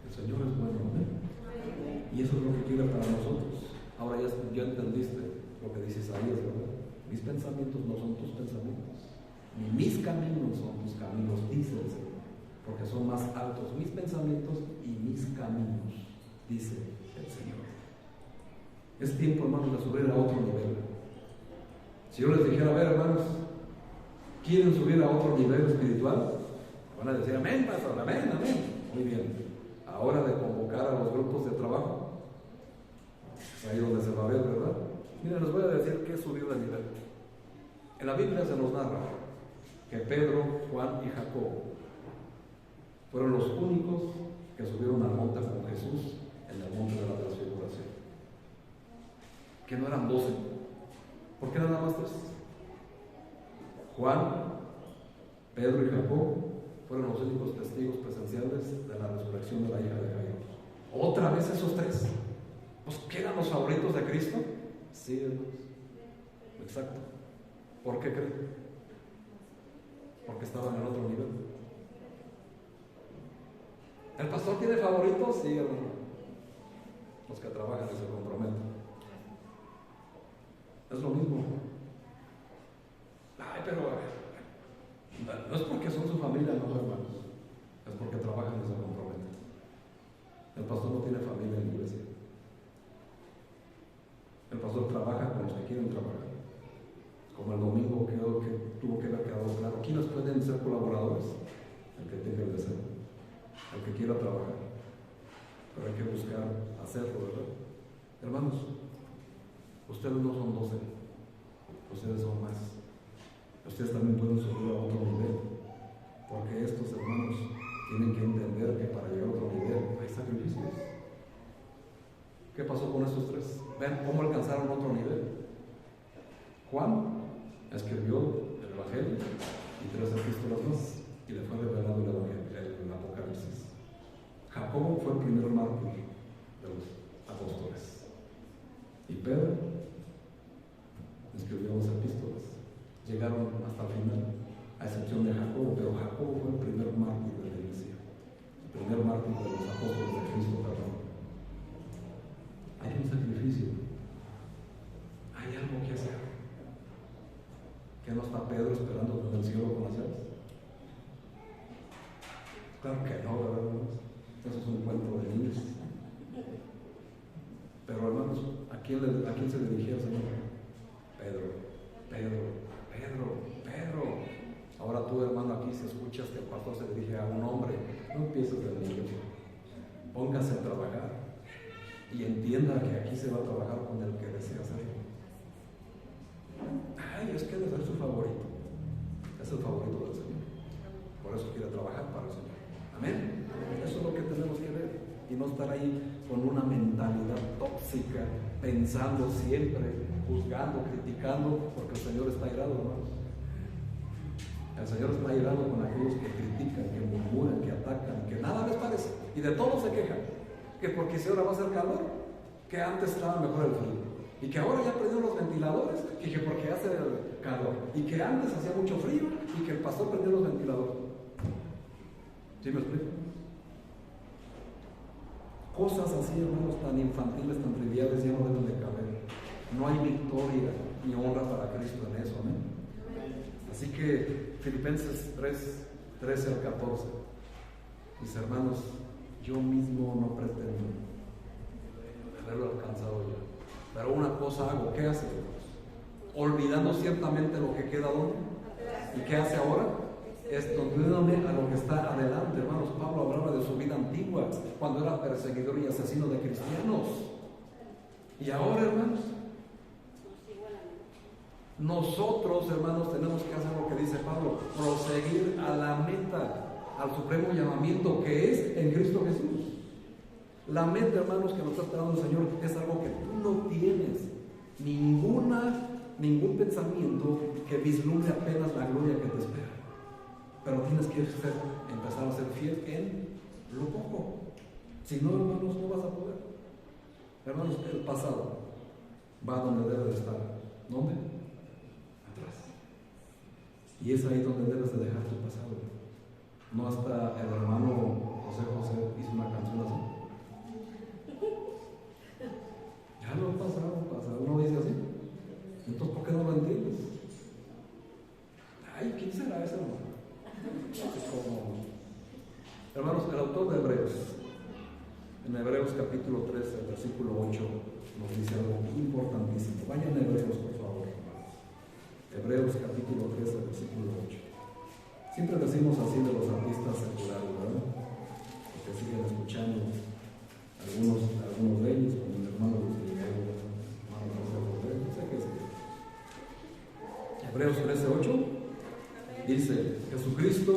El Señor es bueno, ¿eh? Y eso es lo que quiere para nosotros. Ahora ya entendiste lo que dice Isaías, ¿verdad? Mis pensamientos no son tus pensamientos, ni mis caminos son tus caminos, dice el Señor, porque son más altos mis pensamientos y mis caminos, dice el Señor. Es tiempo, hermanos, de subir a otro nivel. Si yo les dijera, a ver, hermanos, ¿quieren subir a otro nivel espiritual? Van a decir, amén, pastor, amén, amén. Muy bien. Ahora de convocar a los grupos de trabajo, es ahí donde se va a ver, ¿verdad? Miren, les voy a decir qué es subir de nivel. En la Biblia se nos narra que Pedro, Juan y Jacobo fueron los únicos que subieron al monte con Jesús en el monte de la transfiguración. Que no eran 12. ¿Por qué nada más 3? Juan, Pedro y Jacobo fueron los únicos testigos presenciales de la resurrección de la hija de Jairo. ¿Otra vez esos 3? Pues, ¿qué eran los favoritos de Cristo? Sí, hermanos. Exacto. ¿Por qué creen? Porque estaban en otro nivel. ¿El pastor tiene favoritos? Sí, hermano. Los que trabajan y se comprometen. Es lo mismo. Ay, pero no es porque son su familia, no, hermanos. Es porque trabajan y se comprometen. El pastor no tiene familia en la iglesia. El pastor trabaja con los que quieren trabajar. Como el domingo creo que tuvo que haber quedado claro. ¿Quiénes pueden ser colaboradores? El que tenga el deseo, el que quiera trabajar. Pero hay que buscar hacerlo, ¿verdad? Hermanos, ustedes no son 12, ustedes son más. Ustedes también pueden subir a otro nivel, porque estos hermanos tienen que entender que para llegar a otro nivel hay sacrificios. ¿Qué pasó con estos 3? Vean cómo alcanzaron otro nivel. Juan escribió el Evangelio y 3 epístolas más, y le fue revelado el Evangelio, el Apocalipsis. Jacobo fue el primer mártir de los apóstoles. Y Pedro escribió 2 epístolas. Llegaron hasta el final, a excepción de Jacobo, pero Jacobo fue el primer mártir de la iglesia, el primer mártir de los apóstoles de Cristo, perdón. Hay un sacrificio, hay algo que hacer. ¿Que no está Pedro esperando en el cielo con las llaves? Claro que no, ¿verdad, hermanos? Eso es un cuento de niños. Pero hermanos, ¿a quién se dirigía el Señor? Pedro. Ahora tú, hermano, aquí si escuchas que el pastor se dirige a un hombre, no empieces de niño. Póngase a trabajar y entienda que aquí se va a trabajar con el que desea hacerlo. Ay, es que debe ser su favorito. Es el favorito del Señor. Por eso quiere trabajar para el Señor. Amén. Eso es lo que tenemos que ver. Y no estar ahí con una mentalidad tóxica, pensando siempre, juzgando, criticando, porque el Señor está airado, hermanos. El Señor está airado con aquellos que critican, que murmuran, que atacan, que nada les parece. Y de todo se quejan. Que porque si ahora va a hacer calor, que antes estaba mejor el frío. Y que ahora ya prendieron los ventiladores, y que porque hace calor. Y que antes hacía mucho frío, y que el pastor prendió los ventiladores. ¿Sí me explico? Cosas así, hermanos, tan infantiles, tan triviales, ya no deben de caber. No hay victoria ni honra para Cristo en eso, amén. Así que Filipenses 3, 13 al 14. Mis hermanos, yo mismo no pretendo haberlo alcanzado ya. Pero una cosa hago, ¿qué hace? Olvidando ciertamente lo que queda donde. ¿Y qué hace ahora? Extendiéndome a lo que está adelante, hermanos. Pablo hablaba de su vida antigua, cuando era perseguidor y asesino de cristianos. Y ahora, hermanos, nosotros, hermanos, tenemos que hacer lo que dice Pablo: proseguir a la meta, al supremo llamamiento que es en Cristo Jesús. La meta, hermanos, que nos está esperando el Señor es algo que tú no tienes ningún pensamiento que vislumbre apenas la gloria que te espera. Pero tienes que empezar a ser fiel en lo poco. Si no, hermanos, no vas a poder. Hermanos, el pasado va donde debe de estar. ¿Dónde? Atrás. Y es ahí donde debes de dejar tu pasado. No hasta el hermano José hizo una canción así. Ya lo pasado, uno dice así. Entonces, ¿por qué no lo entiendes? Ay, ¿quién será ese hermano? Hermanos, el autor de Hebreos, en Hebreos capítulo 13, versículo 8, nos dice algo importantísimo. Vayan a Hebreos, por favor, hermanos. Hebreos capítulo 13, versículo 8. Siempre decimos así de los artistas seculares, ¿verdad? Porque siguen escuchando algunos de ellos, como el hermano Luis Miguel, hermano José José, no sé qué es. Hebreos 13, 8 dice: Jesucristo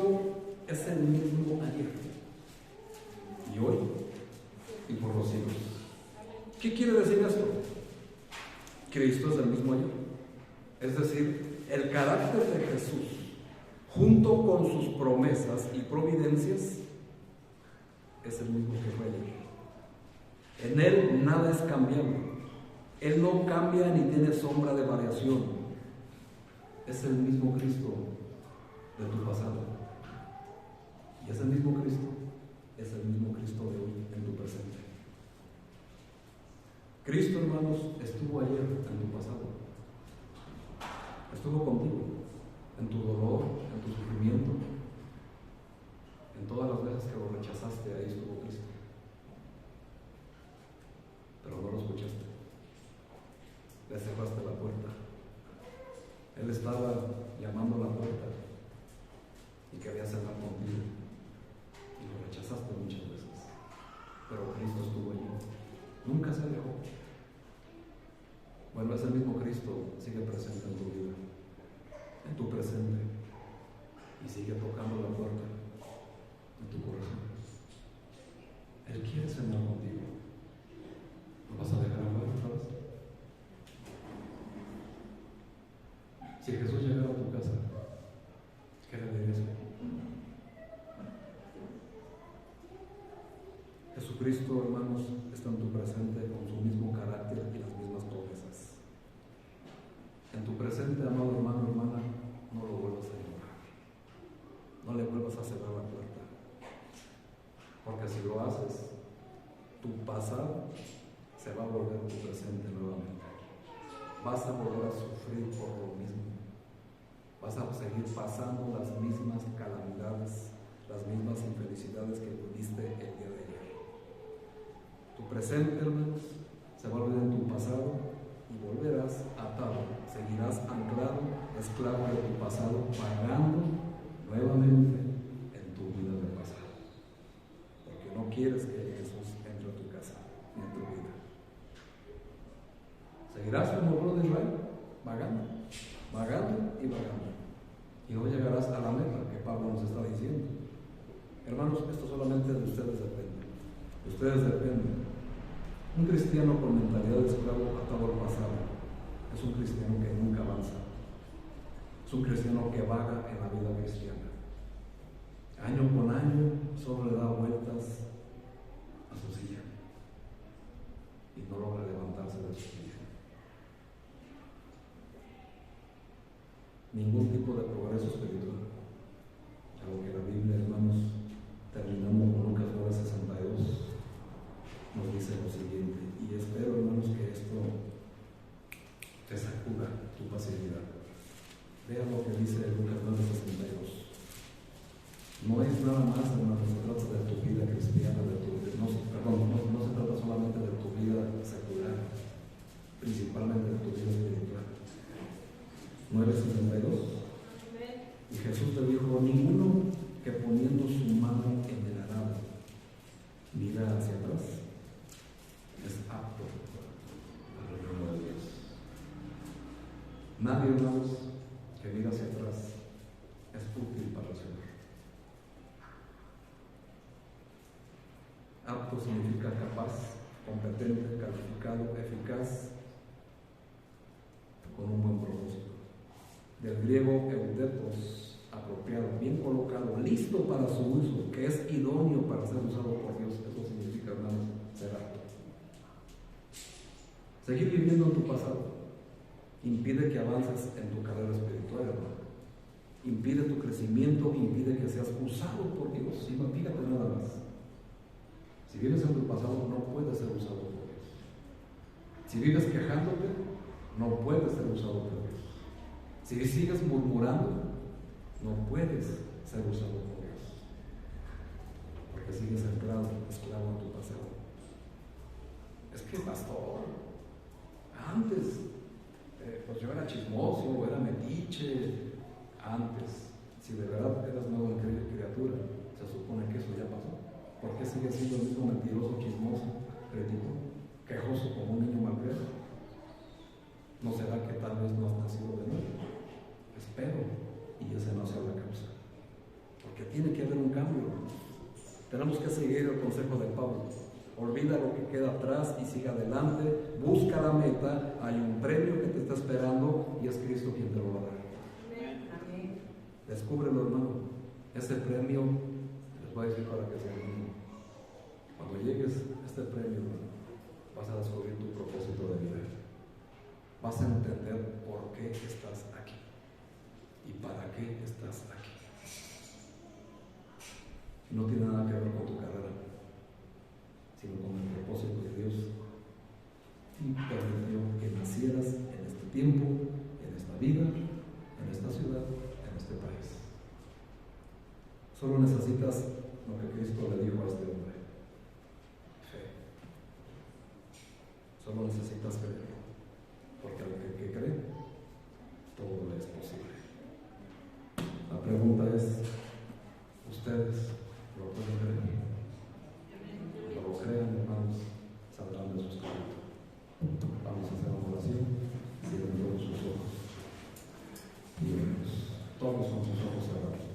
es el mismo ayer y hoy y por los siglos. ¿Qué quiere decir esto? Cristo es el mismo ayer. Es decir, el carácter de Jesús, junto con sus promesas y providencias, es el mismo que fue ayer. En Él nada es cambiable. Él no cambia ni tiene sombra de variación. Es el mismo Cristo de tu pasado. Y ese mismo Cristo es el mismo Cristo de hoy en tu presente. Cristo, hermanos, estuvo ayer en tu pasado. Estuvo contigo en tu dolor, en tu sufrimiento, en todas las veces que lo rechazaste. Ahí estuvo Cristo. Pero no lo escuchaste. Le cerraste la puerta. Él estaba llamando a la puerta y quería cerrar contigo, y lo rechazaste muchas veces, pero Cristo estuvo allí, nunca se alejó. Bueno, ese mismo Cristo sigue presente en tu vida, en tu presente, y sigue tocando la puerta de tu corazón. Él quiere cenar contigo. ¿Lo vas a dejar hablar otra vez? Si Jesús llegara a tu casa, ¿qué le dirías? Jesucristo, hermanos, está en tu presente con su mismo carácter y las mismas promesas. En tu presente, amado hermano, hermana, no lo vuelvas a ignorar. No le vuelvas a cerrar la puerta. Porque si lo haces, tu pasado se va a volver tu presente nuevamente. Vas a volver a sufrir por lo mismo. Vas a seguir pasando las mismas calamidades, las mismas infelicidades que viviste el día de ayer. Tu presente, hermanos, se va a volver en tu pasado y volverás atado, seguirás anclado, esclavo de tu pasado, pagando nuevamente en tu vida del pasado. Porque no quieres que Jesús entre a tu casa ni a tu vida. Seguirás como pueblo de Israel, vagando, vagando y vagando. Y no llegarás a la meta que Pablo nos está diciendo. Hermanos, esto solamente de ustedes depende. De ustedes depende. Un cristiano con mentalidad de esclavo atado al pasado es un cristiano que nunca avanza. Es un cristiano que vaga en la vida cristiana. Año con año solo le da vueltas a su silla y no logra levantarse de su silla. Ningún tipo de progreso espiritual. A lo que la Biblia, hermanos, terminando con Lucas 9:62, nos dice lo siguiente, y espero, hermanos, que esto te sacuda tu pasividad. Vean lo que dice Lucas 9:62. No es nada más, hermanos, se trata de tu vida cristiana, no se trata solamente de tu vida secular, principalmente de tu vida espiritual. 9:62. Y Jesús le dijo: ninguno que poniendo su mano en el arado mira hacia atrás es apto al reino de Dios. Nadie, hermanos, que mira hacia atrás es útil para el Señor. Apto significa capaz, competente, calificado, eficaz, con un buen propósito. Del griego eudetos, apropiado, bien colocado, listo para su uso, que es idóneo para ser usado por Dios. Eso significa, hermanos, ser apto. Seguir viviendo en tu pasado impide que avances en tu carrera espiritual, hermano. Impide tu crecimiento, impide que seas usado por Dios. Y no, fíjate nada más. Si vives en tu pasado, no puedes ser usado por Dios. Si vives quejándote, no puedes ser usado por Dios. Si sigues murmurando, no puedes ser usado por Dios. Porque sigues esclavo a tu pasado. Es que, pastor, antes, pues yo era chismoso, era metiche. Antes, si de verdad eras nueva criatura, se supone que eso ya pasó. ¿Por qué sigues siendo el mismo mentiroso, chismoso, crítico, quejoso como un niño malcriado? ¿No será que tal vez no has nacido de nuevo? Espero, y ese no sea la causa. Porque tiene que haber un cambio. Tenemos que seguir el consejo de Pablo. Olvida lo que queda atrás y siga adelante. Busca la meta. Hay un premio que te está esperando y es Cristo quien te lo va a dar. Amén. Descúbrelo, hermano. Ese premio, les voy a decir para que sea mío. Cuando llegues a este premio, vas a descubrir tu propósito de vida. Vas a entender por qué estás aquí y para qué estás aquí. No tiene nada que ver con tu carrera, sino con el propósito de Dios. Y permitió que nacieras en este tiempo, en esta vida, en esta ciudad, en este país. Solo necesitas lo que Cristo le dijo a este hombre: fe. Solo necesitas creer.